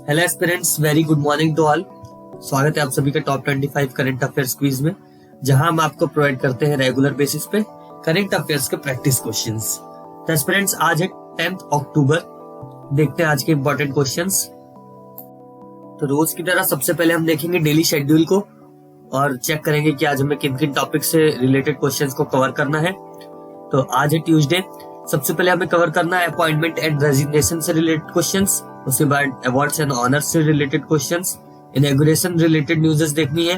Hello aspirants, very good morning to all. स्वागत है आप सभी का टॉप 25 करंट अफेयर्स क्विज में, जहां हम आपको प्रोवाइड करते हैं रेगुलर बेसिस पे करंट अफेयर्स के प्रैक्टिस क्वेश्चंस। तो एस्पिरेंट्स, आज है 10 अक्टूबर। देखते हैं आज के इंपॉर्टेंट क्वेश्चंस। तो रोज की तरह सबसे पहले हम देखेंगे डेली शेड्यूल को और चेक करेंगे कि आज हमें किन किन टॉपिक से रिलेटेड क्वेश्चंस को कवर करना है। तो आज है ट्यूसडे। सबसे पहले हमें कवर करना है अपॉइंटमेंट एंड रेजिग्नेशन से रिलेटेड क्वेश्चंस। उसके बाद अवार्ड्स एंड ऑनर्स से रिलेटेड क्वेश्चंस, इनॉग्रेशन रिलेटेड न्यूज़ेस देखनी है,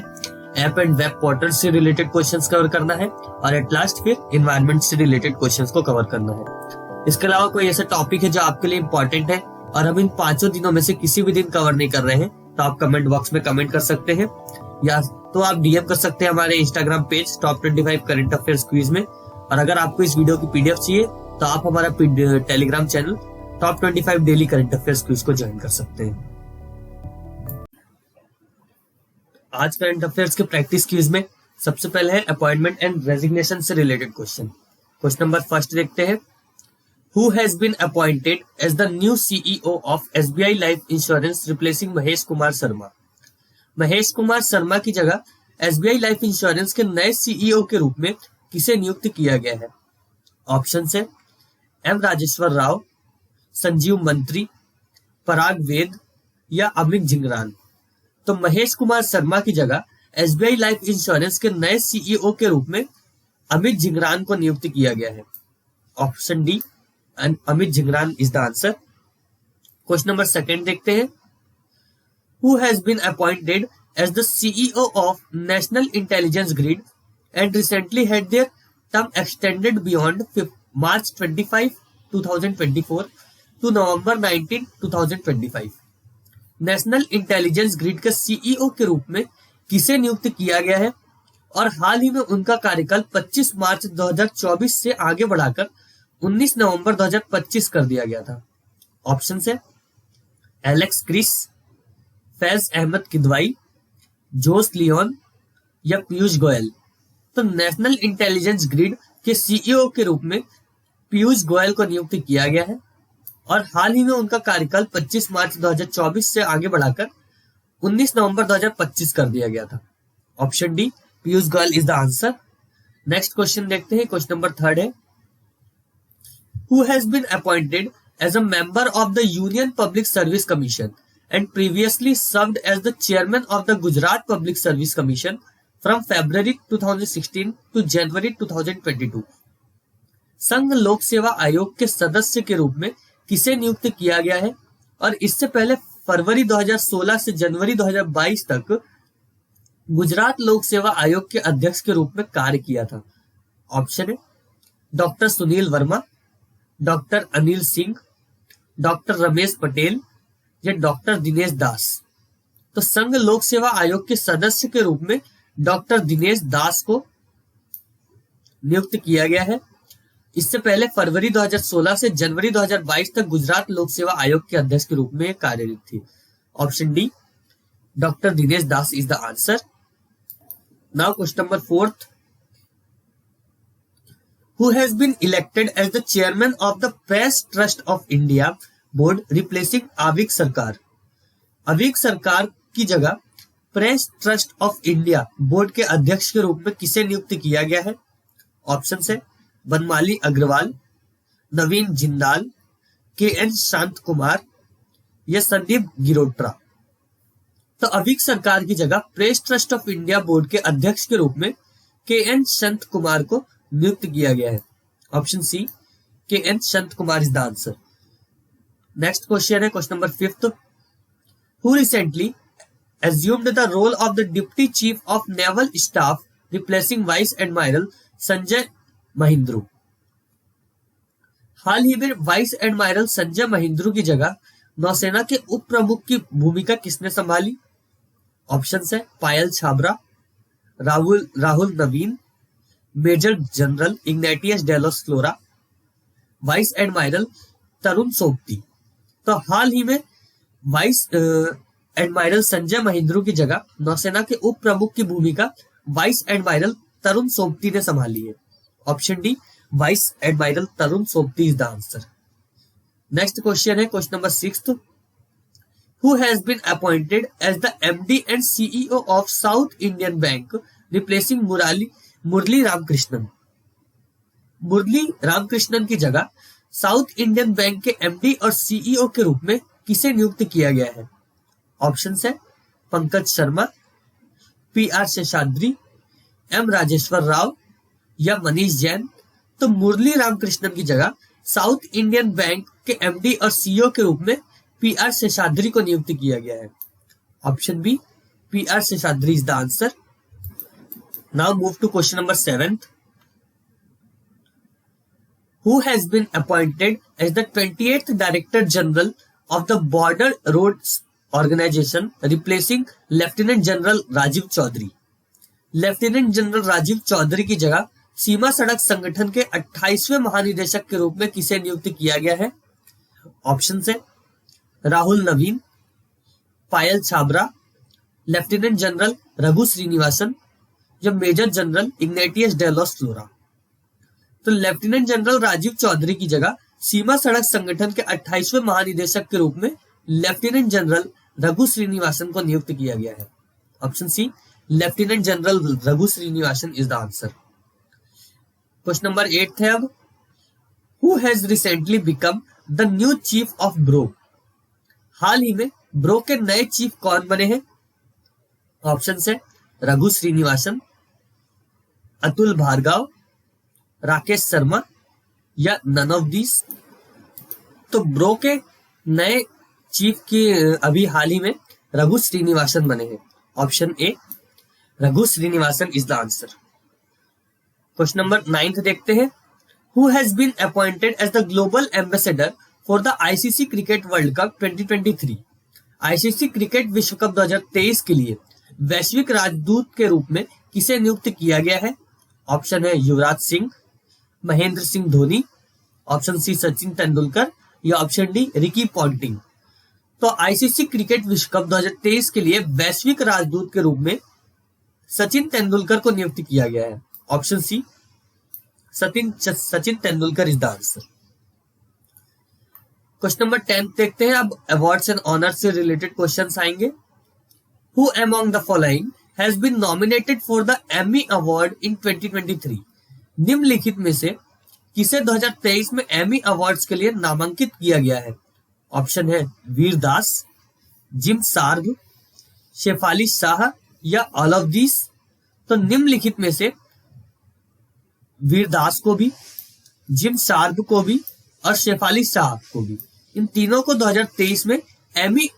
ऐप एंड वेब पोर्टल से रिलेटेड क्वेश्चंस कवर करना है और एट लास्ट फिर एनवायरनमेंट से रिलेटेड क्वेश्चंस को कवर करना है। इसके अलावा कोई ऐसा टॉपिक है जो आपके लिए इंपॉर्टेंट है और हम इन 5 दिनों में से किसी भी दिन कवर नहीं कर रहे हैं, तो आप कमेंट बॉक्स में कमेंट कर सकते हैं या तो आप डीएम कर सकते हैं हमारे Instagram page top 25 current affairs quiz में। और अगर आपको इस वीडियो की पीडीएफ चाहिए तो आप हमारा Telegram channel top 25 daily current affairs quiz को ज्वाइन कर सकते हैं। आज करंट अफेयर्स के प्रैक्टिस क्विज में सबसे पहले है अपॉइंटमेंट एंड रेजिग्नेशन से related question. Question number first देखते हैं। Who has been appointed as the new CEO of SBI life insurance replacing Mahesh Kumar Sharma? Mahesh Kumar Sharma की जगह एसबीआई लाइफ इंश्योरेंस के नए सीईओ के रूप में किसे नियुक्त किया गया है? ऑप्शन है एम राजेश्वर राव, संजीव मंत्री, पराग वेद या अमित जिंगरान। तो महेश कुमार शर्मा की जगह एसबीआई लाइफ इंश्योरेंस के नए सीईओ के रूप में अमित जिंगरान को नियुक्त किया गया है। Option D, Amit Jhingran is the answer. Question number second देखते हैं। Who has been appointed as the CEO of National Intelligence Grid and recently had their term extended beyond March 25, 2024 to November 19, 2025। National Intelligence grid के CEO के रूप में किसे नियुक्त किया गया है और हाल ही में उनका कार्यकाल 25 मार्च 2024 से आगे बढ़ाकर 19 नवंबर 2025 कर दिया गया था? ऑप्शन है एलेक्स क्रिस, फैज अहमद किदवाई, जोस लियोन या पीयूष गोयल। तो नेशनल इंटेलिजेंस ग्रिड के सीईओ के रूप में पीयूष गोयल को नियुक्त किया गया है और हाल ही में उनका कार्यकाल 25 मार्च 2024 से आगे बढ़ाकर 19 नवंबर 2025 कर दिया गया था। Option D, Piyush Goyal is the answer. Next question देखते हैं। क्वेश्चन नंबर थर्ड है। Who has been appointed as a member of the union public service commission and previously served as the chairman of the Gujarat public service commission from February 2016 to January 2022? संघ लोक सेवा आयोग के सदस्य के रूप में किसे नियुक्त किया गया है और इससे पहले फरवरी 2016 से जनवरी 2022 तक गुजरात लोक सेवा आयोग के अध्यक्ष के रूप में कार्य किया था? ऑप्शन है doctor Sunil Verma, doctor Anil Singh, doctor Ramesh Patel या डॉक्टर दिनेश दास। तो संघ लोक सेवा आयोग के सदस्य के रूप में डॉक्टर दिनेश दास को नियुक्त किया गया है। इससे पहले फरवरी 2016 से जनवरी 2022 तक गुजरात लोक सेवा आयोग के अध्यक्ष के रूप में कार्यरत थी। Option D, doctor Dinesh Das is the answer. Now question number fourth. Who has been elected as the chairman of the Press Trust of India board replacing Avik Sarkar? Avik Sarkar की जगह Press Trust of India board के अध्यक्ष के रूप में किसे नियुक्त किया गया है? ऑप्शन है बनमाली अग्रवाल, नवीन जिंदाल, के एन शांत कुमार या संदीप गिरोट्रा। तो अविक सरकार की जगह Press Trust of India board के अध्यक्ष के रूप में के एन शांत कुमार को नियुक्त किया गया है। Option C, K N Shanta Kumar is the answer. Next question है question number fifth. Who recently assumed the role of the Deputy Chief of Naval Staff replacing Vice Admiral Sanjay Mahindru? हाल ही में वाइस एडमायरल संजय महिंद्रू की जगह नौसेना के उप प्रमुख की भूमिका किसने संभाली? ऑप्शन है Payal Chhabra, Rahul Navin, major general Ignatius Delos Flora, vice admiral Tarun Sobti. तो हाल ही में वाइस एडमायरल संजय महिंद्रू की जगह नौसेना के उप प्रमुख की भूमिका वाइस एडमायरल तरुण सोबती ने संभाली है। Option D, vice admiral Tarun Sobti is the answer. Next question है question number 6। Who has been appointed as the MD and CEO of South Indian Bank, replacing मुरली रामकृष्णन? मुरली रामकृष्णन की जगह साउथ इंडियन बैंक के एमडी और CEO के रूप में किसे नियुक्त किया गया है? ऑप्शन है पंकज शर्मा, PR शेषाद्री, M राजेश्वर राव या मनीष जैन। तो मुरली रामकृष्णन की जगह साउथ इंडियन बैंक के एमडी और सीईओ के रूप में PR शेषाद्री को नियुक्त किया गया है। Option B, PR Seshadri is the answer. Now move to question number 7th. Who has been appointed as the 28th Director General of the Border Roads Organization, replacing Lieutenant General Rajiv Chaudhary? Lieutenant general Rajiv Chaudhary की जगह सीमा सड़क संगठन के 28वें महानिदेशक के रूप में किसे नियुक्त किया गया है? ऑप्शन है राहुल नवीन, पायल छाबरा, लेफ्टिनेंट जनरल रघु श्रीनिवासन या major general Ignatius Delos flora. तो लेफ्टिनेंट जनरल राजीव चौधरी की जगह सीमा सड़क संगठन के 28वें महानिदेशक के रूप में लेफ्टिनेंट जनरल रघु श्रीनिवासन को नियुक्त किया गया है। Option C, lieutenant general Raghu Srinivasan is the answer. Question number 8 है अब, who has recently become the new chief of BRO? हाल ही में ब्रो के नए चीफ कौन बने हैं? ऑप्शन है रघु श्रीनिवासन, अतुल भार्गव, राकेश शर्मा या नन ऑफ दिस। तो ब्रो के नए चीफ की अभी हाल ही में रघु श्रीनिवासन बने हैं। Option A, Raghu Srinivasan is the answer. Question number 9 देखते हैं, who has been appointed as the global ambassador for the ICC cricket world cup 2023? ICC cricket विश्व कप 2023 के लिए वैश्विक राजदूत के रूप में किसे नियुक्त किया गया है? ऑप्शन है युवराज सिंह, महेंद्र सिंह धोनी, ऑप्शन सी सचिन तेंदुलकर या ऑप्शन डी रिकी पॉन्टिंग। तो आईसीसी क्रिकेट विश्व कप 2023 के लिए वैश्विक राजदूत के रूप में सचिन तेंदुलकर को नियुक्त किया गया है। Option C, Sachin Tendulkar is the answer. Question number 10 देखते हैं अब, अवार्ड्स एंड ऑनर से रिलेटेड क्वेश्चंस आएंगे। Who among the following has been nominated for the Emmy award in 2023? निम्नलिखित में से किसे 2023 में एमी अवार्ड्स के लिए नामांकित किया गया है? ऑप्शन है वीर दास, जिम सार्ग, शेफाली शाह या ऑल ऑफ दिस। तो निम्नलिखित में से वीर दास को भी, जिम सार्ग को भी और शेफाली शाह को भी, इन तीनों को 2023 में एमी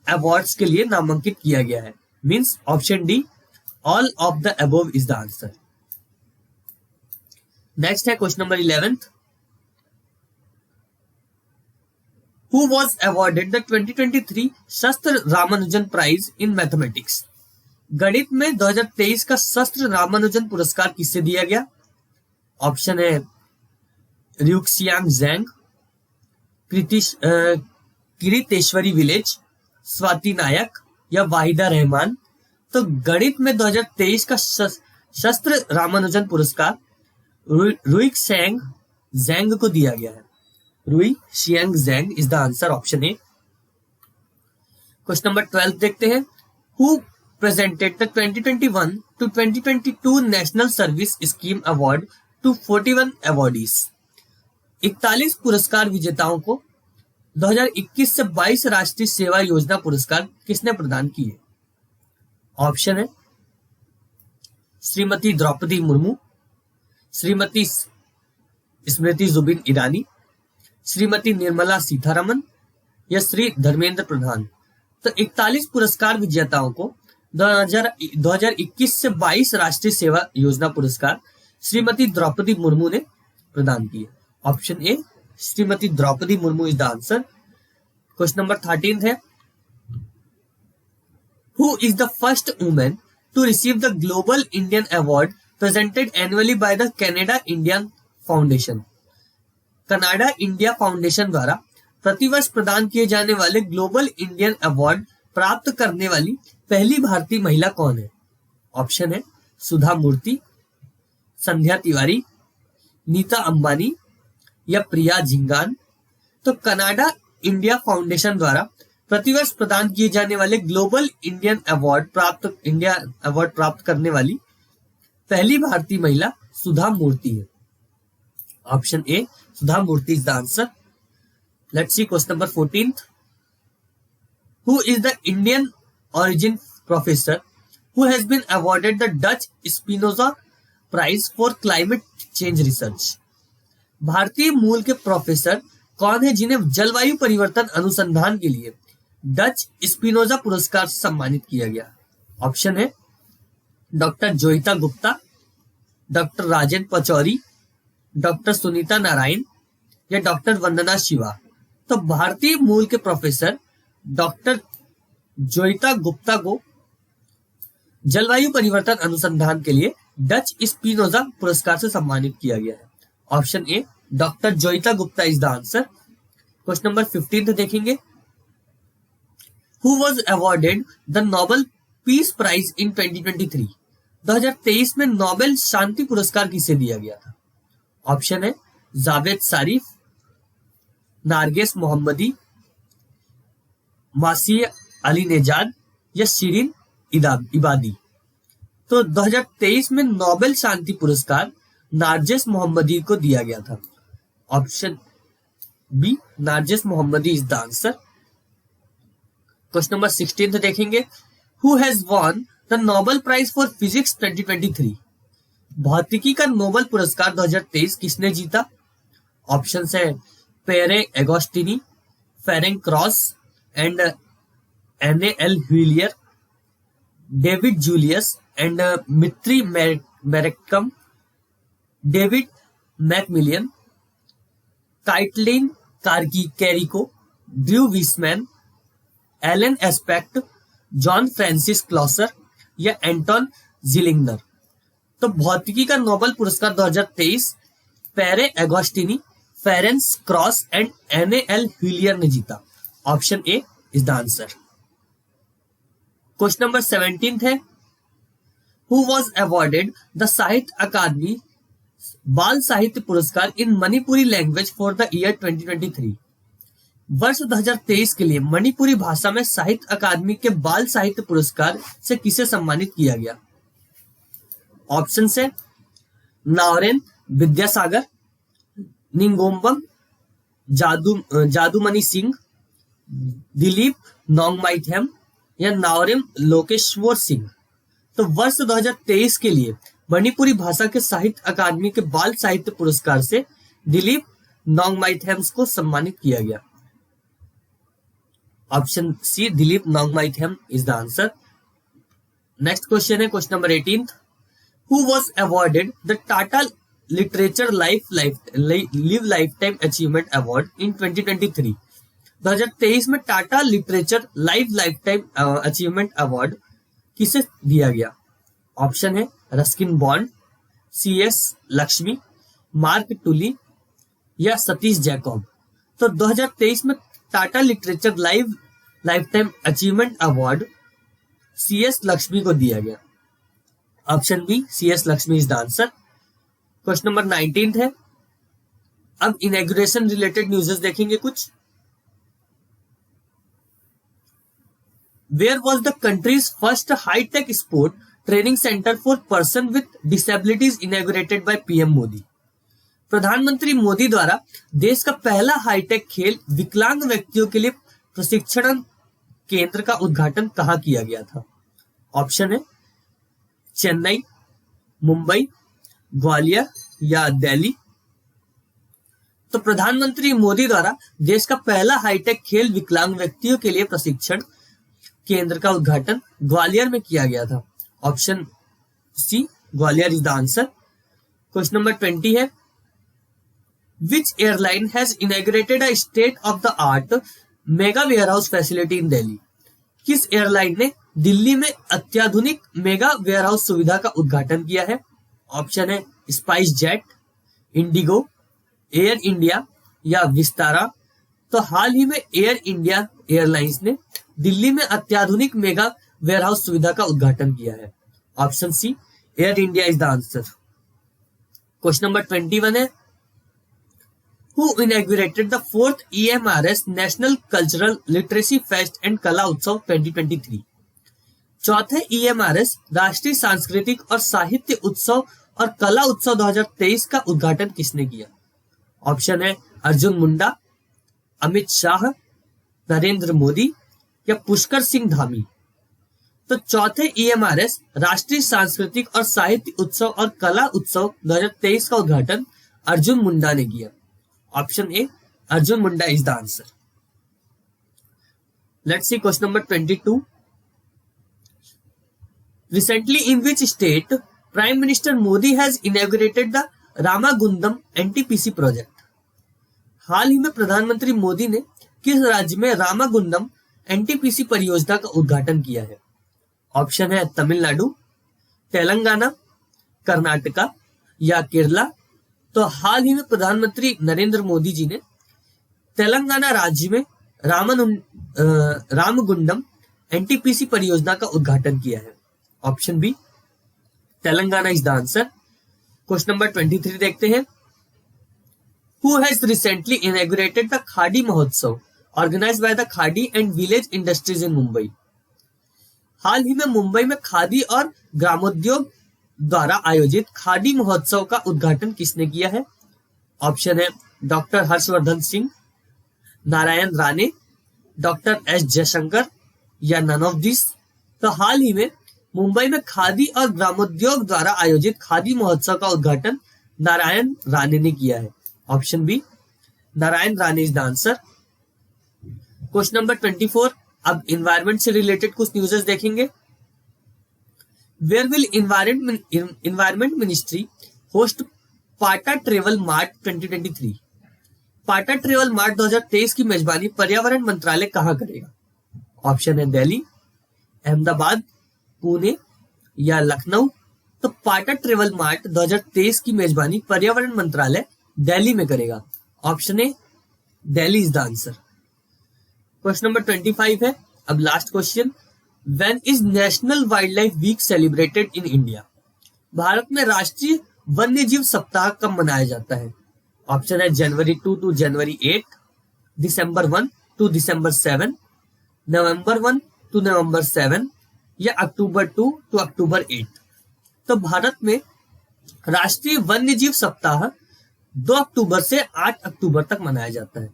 अवार्ड्स के लिए नामांकित किया गया है। Means option D, all of the above is the answer. Next है question number 11th. Who was awarded the 2023 शस्त्र रामानुजन प्राइज इन मैथमेटिक्स? गणित में 2023 का शस्त्र रामानुजन पुरस्कार किसे दिया गया? ऑप्शन है र्यूक्सियांग जैंग, किरीतेश्वरी विलेज, स्वाति नायक या वाहिदा रहमान। तो गणित में 2023 का शस्त्र रामानुजन पुरस्कार रुई शेंग जैंग को दिया गया है। Rui Xiang Zhang is the answer, option A. Question number 12 देखते हैं, who presented the 2021 to 2022 national service scheme award to 41 awardees? 41 पुरस्कार विजेताओं को 2021 से 22 राष्ट्रीय सेवा योजना पुरस्कार किसने प्रदान किए? ऑप्शन है श्रीमती द्रौपदी मुर्मू, श्रीमती स्मृति जुबिन ईरानी, श्रीमती निर्मला सीतारमन या श्री धर्मेंद्र प्रधान। तो 41 पुरस्कार विजेताओं को 2021 से 22 राष्ट्रीय सेवा योजना पुरस्कार श्रीमती द्रौपदी मुर्मू ने प्रदान किए। Option A, Shrimati Droupadi Murmu is the answer. Question number 13 है, who is the first women to receive the global Indian award presented annually by the Canada Indian foundation? Canada India foundation द्वारा प्रतिवर्ष प्रदान किए जाने वाले ग्लोबल इंडियन अवार्ड प्राप्त करने वाली पहली भारतीय महिला कौन है? ऑप्शन है सुधा मूर्ति, संध्या तिवारी, नीता अंबानी या प्रिया झिंगान। तो कनाडा इंडिया फाउंडेशन द्वारा प्रतिवर्ष प्रदान किए जाने वाले ग्लोबल इंडिया अवार्ड प्राप्त करने वाली पहली भारतीय महिला सुधा मूर्ति है। Option A Sudha Murthy is the answer. Let's see question number 14th। Who is the Indian origin professor who has been awarded the Dutch Spinoza Prize for Climate Change Research? भारतीय मूल के प्रोफेसर कौन है जिन्हें जलवायु परिवर्तन अनुसंधान के लिए डच स्पिनोजा पुरस्कार से सम्मानित किया गया? ऑप्शन है doctor Joyeeta Gupta, doctor Rajendra Pachauri, doctor Sunita Narain या डॉक्टर वंदना शिवा। तो भारतीय मूल के प्रोफेसर डॉक्टर जोईता गुप्ता को जलवायु परिवर्तन अनुसंधान के लिए डच स्पिनोजा पुरस्कार से सम्मानित किया गया है। Option A doctor Joyeeta Gupta is the answer. Question number 15 देखेंगे। Who was awarded the Nobel peace prize in 2023? 2023 में नोबेल शांति पुरस्कार किसे दिया गया था? ऑप्शन है जावेद सारिफ, नारगेस मोहम्मदी, मासिया अली नेजाद या शिरीन इबादी। तो 2023 में नोबेल शांति पुरस्कार नारजेस मोहम्मदी को दिया गया था। Option B Narges Mohammadi is the answer. Question number 16 देखेंगे। Who has won the Nobel prize for physics 2023? भौतिकी का नोबेल पुरस्कार 2023 किसने जीता? ऑप्शन है Pierre Agostini, Ferenc Krausz and N A L. L'Huillier, David Julius and Dmitri मैरेक्कम, David MacMillan, Katalin Kariko, Drew Weissman, Alain Aspect, John Francis Clauser या Anton जिलिंगनर। तो भौतिकी का नोबेल पुरस्कार 2023 पेरे एगोस्टिनी, फेरेंस क्रॉस एंड एन.ए.एल. व्हीलियर ने जीता। Option A is the answer. Question number 17 है। हु वॉज अवॉर्डेड द साहित्य अकादमी बाल साहित्य पुरस्कार in Manipuri language for the year 2023? वर्ष 2023 के लिए मणिपुरी भाषा में साहित्य अकादमी के बाल साहित्य पुरस्कार से किसे सम्मानित किया गया? ऑप्शन है नावरेन विद्यासागर, निंगोम्बम जादूमणि सिंह, दिलीप नोंगमाइथेम या नावरेम लोकेश्वर सिंह। तो वर्ष 2023 के लिए मणिपुरी भाषा के साहित्य अकादमी के बाल साहित्य पुरस्कार से दिलीप नोंगमाइथेम्स को सम्मानित किया गया। Option C Dilip Nongmaithem is the answer. Next question है question number 18। Who was awarded the Tata literature live lifetime achievement award in 2023? 2023 में Tata literature lifetime achievement award किसे दिया गया? ऑप्शन है Ruskin Bond, C S. Lakshmi, Mark Tully या सतीश जैकब। तो 2023 में Tata literature lifetime achievement award C S. Lakshmi को दिया गया। Option B C S. Lakshmi is the answer. Question number 19 है। अब इनॉग्रेशन रिलेटेड न्यूज़ेस देखेंगे कुछ। Where was the country's first high-tech sport training center for person with disabilities inaugurated by PM Modi? प्रधानमंत्री मोदी द्वारा देश का पहला हाईटेक खेल विकलांग व्यक्तियों के लिए प्रशिक्षण केंद्र का उद्घाटन कहाँ किया गया था? ऑप्शन है चेन्नई, मुंबई, ग्वालियर या दिल्ली। तो प्रधानमंत्री मोदी द्वारा देश का पहला हाईटेक खेल विकलांग व्यक्तियों के लिए प्रशिक्षण केंद्र का उद्घाटन ग्वालियर में किया गया था। Option C Gwalior is the answer. Question number 20 है। Which airline has inaugurated a state of the art mega warehouse facility in Delhi? किस एयरलाइन ने दिल्ली में अत्याधुनिक मेगा वेयरहाउस सुविधा का उद्घाटन किया है? ऑप्शन है spice jet, Indigo, air India या विस्तारा। तो हाल ही में एयर इंडिया एयरलाइंस ने दिल्ली में अत्याधुनिक मेगा वेयरहाउस सुविधा का उद्घाटन किया है। Option C Air India is the answer. Question number 21 है। Who inaugurated the 4th EMRS National Cultural Literacy Fest and कला उत्सव 2023? चौथे EMRS राष्ट्रीय सांस्कृतिक और साहित्य उत्सव और कला उत्सव 2023 का उद्घाटन किसने किया? ऑप्शन है अर्जुन मुंडा, अमित शाह, नरेंद्र मोदी या पुष्कर सिंह धामी। तो चौथे EMRS राष्ट्रीय सांस्कृतिक और साहित्य उत्सव और कला उत्सव 2023 का उद्घाटन अर्जुन मुंडा ने किया। Option A Arjun Munda is the answer. Let's see question number 22। Recently, in which state Prime Minister Modi has inaugurated the Ramagundam NTPC project? हाल ही में प्रधानमंत्री मोदी ने किस राज्य में रामागुंडम NTPC परियोजना का उद्घाटन किया है? ऑप्शन है तमिलनाडु, तेलंगाना, कर्नाटका या केरला। तो हाल ही में प्रधानमंत्री नरेंद्र मोदी जी ने तेलंगाना राज्य में रामगुंडम NTPC परियोजना का उद्घाटन किया है। Option B Telangana is the answer. Question number 23 देखते हैं। Who has recently inaugurated the khadi महोत्सव organized by the khadi and village industries in Mumbai? हाल ही में मुंबई में खादी और ग्रामोद्योग द्वारा आयोजित खादी महोत्सव का उद्घाटन किसने किया है? ऑप्शन है doctor Harshvardhan Singh, Narayan Rane, doctor S Jaishankar या नन ऑफ दिस। तो हाल ही में मुंबई में खादी और ग्रामोद्योग द्वारा आयोजित खादी महोत्सव का उद्घाटन नारायण राणे ने किया है। Option B Narayan Rane is the answer. Question number 24। अब इन्वायरमेंट से रिलेटेड कुछ न्यूज़ देखेंगे। Where will environment ministry host PATA travel mart 2023? PATA travel mart 2023 की मेजबानी पर्यावरण मंत्रालय कहां करेगा? ऑप्शन है दिल्ली, अहमदाबाद, पुणे या लखनऊ। तो पाटा ट्रेवल मार्ट 2023 की मेजबानी पर्यावरण मंत्रालय दिल्ली में करेगा। Option A Delhi is the answer. Question number 25 है अब last question. When is national wildlife week celebrated in India? Bharat में राष्ट्रीय वन्य जीव सप्ताह कब मनाया जाता है? ऑप्शन है जनवरी 2 टू जनवरी 8, दिसंबर 1 टू दिसंबर 7, नवंबर 1 टू नवंबर 7 या अक्टूबर 2 टू अक्टूबर 8। तो भारत में राष्ट्रीय वन्य जीव सप्ताह 2 अक्टूबर से 8 अक्टूबर तक मनाया जाता है।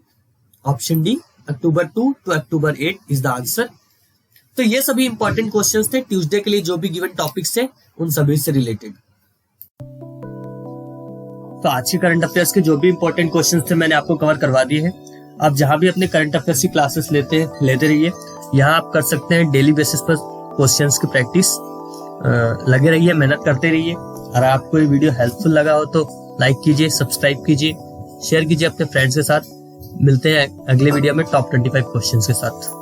Option D October 2 to October 8 is the answer. तो ये सभी इंपॉर्टेंट क्वेश्चंस थे ट्यूसडे के लिए, जो भी गिवन टॉपिक्स थे उन सभी से रिलेटेड। तो आज के करंट अफेयर्स के जो भी इंपॉर्टेंट क्वेश्चंस थे मैंने आपको कवर करवा दिए हैं। आप जहां भी अपने करंट अफेयर्स की क्लासेस लेते रहिए। यहाँ आप कर सकते हैं डेली बेसिस पर क्वेश्चंस की प्रैक्टिस। लगे रहिए, मेहनत करते रहिए। अगर आपको ये वीडियो हेल्पफुल लगा हो तो लाइक कीजिए, सब्सक्राइब कीजिए, शेयर कीजिए अपने फ्रेंड्स के साथ। मिलते हैं अगले वीडियो में टॉप 25 क्वेश्चंस के साथ।